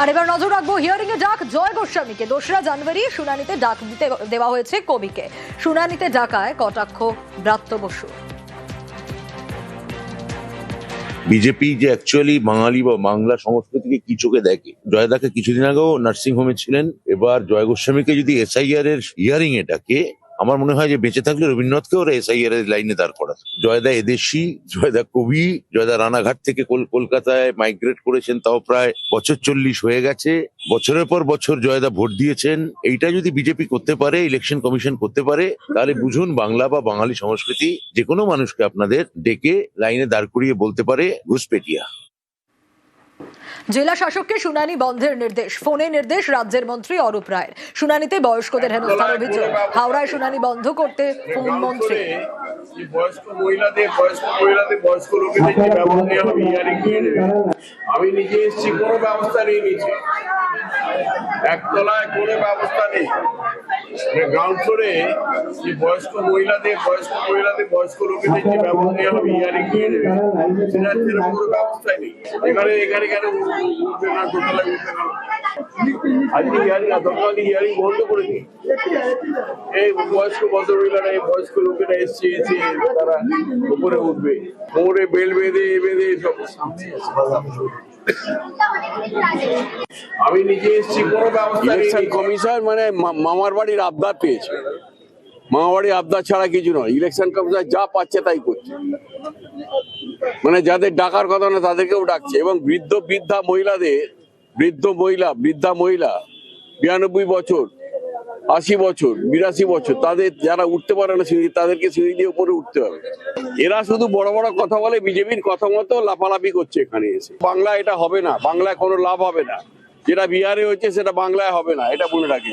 আর এবার নজর রাখবো হিয়ারিং এ ডাক জয় গোস্বামীকে। 2রা জানুয়ারি শুনানিতে ডাক দিতে দেওয়া হয়েছে কবিকে। শুনানিতে ডাকায় কটাক্ষ ব্রাত্য বসু। বিজেপি যে অ্যাকচুয়ালি বাঙালি বা বাংলা সংস্কৃতিকে কি চোখে দেখে, জয়দাকে কিছুদিন আগেও নার্সিং হোমে ছিলেন, এবার জয় গোস্বামীকে যদি এসআইআর এর হিয়ারিং এ ডাকে, আমার মনে হয় যে বেঁচে থাকলে রবীন্দ্রনাথকে ওরা এসআইআর এর লাইনে দাঁড় করা। জয়দা এদেশী, জয়দা কবি, জয়দা রানাঘাট থেকে কলকাতায় মাইগ্রেট করেছেন, তাও প্রায় বছর 40 হয়ে গেছে। বছরের পর বছর জয়দা ভোট দিয়েছেন। এইটা যদি বিজেপি করতে পারে, ইলেকশন কমিশন করতে পারে, তাহলে বুঝুন বাংলা বা বাঙালি সংস্কৃতি যে কোনো মানুষকে আপনাদের ডেকে লাইনে দাঁড় করিয়ে বলতে পারে ঘুষপেটিয়া। জেলা শাসককে শুনানি বন্ধের নির্দেশ, ফোনে নির্দেশ রাজ্যের মন্ত্রী অরূপ রায়ের। শুনানিতে বয়স্কদের হেনস্থার অভিযোগ, হাওড়ায় শুনানি বন্ধ করতে ফোন মন্ত্রী। বয়স্ক মহিলাদের বয়স্ক লোকেদের যে ব্যবস্থা নেওয়া হবে হিয়ারিং নিয়ে নেবে। আমি নিজে এসেছি, কোনো ব্যবস্থা নেই নিচে, একতলায় কোনো ব্যবস্থা নেই। গ্রাউন্ড ফ্লোরে যে বয়স্ক মহিলাদের বয়স্ক লোকেদের যে ব্যবস্থা নেওয়া হবে হিয়ারিং নিয়ে নেবে, সেটার কোনো ব্যবস্থাই নেই। এখানে কেন উঠবে না, দোতলায় উঠবে না? আজকে হিয়ারিং বন্ধ করে দিই। এই বয়স্ক ভদ্রমহিলারা, এই বয়স্ক লোকেরা এসে তারা উপরে উঠবে, কোমরে বেল বেঁধে সব আমি নিজে এসেছি, কোনো ব্যবস্থা ইলেকশন কমিশন মানে মামার বাড়ির আবদার পেয়েছে। মামার বাড়ির আবদার ছাড়া কিছু নয়। ইলেকশন কমিশন যা পাচ্ছে তাই করছে, মানে যাদের ডাকার কথা না তাদেরকেও ডাকছে। এবং বৃদ্ধা মহিলা 92 বছর, 80 বছর, 82 বছর, তাদের যারা উঠতে পারে না সিঁড়ি, তাদেরকে সিঁড়ি দিয়ে উপরে উঠতে হবে। এরা শুধু বড় বড় কথা বলে, বিজেপির কথা মতো লাফালাফি করছে এখানে এসে। বাংলা এটা হবে না, বাংলায় কোনো লাভ হবে না। যেটা বিহারে হচ্ছে সেটা বাংলায় হবে না, এটা মনে রাখি।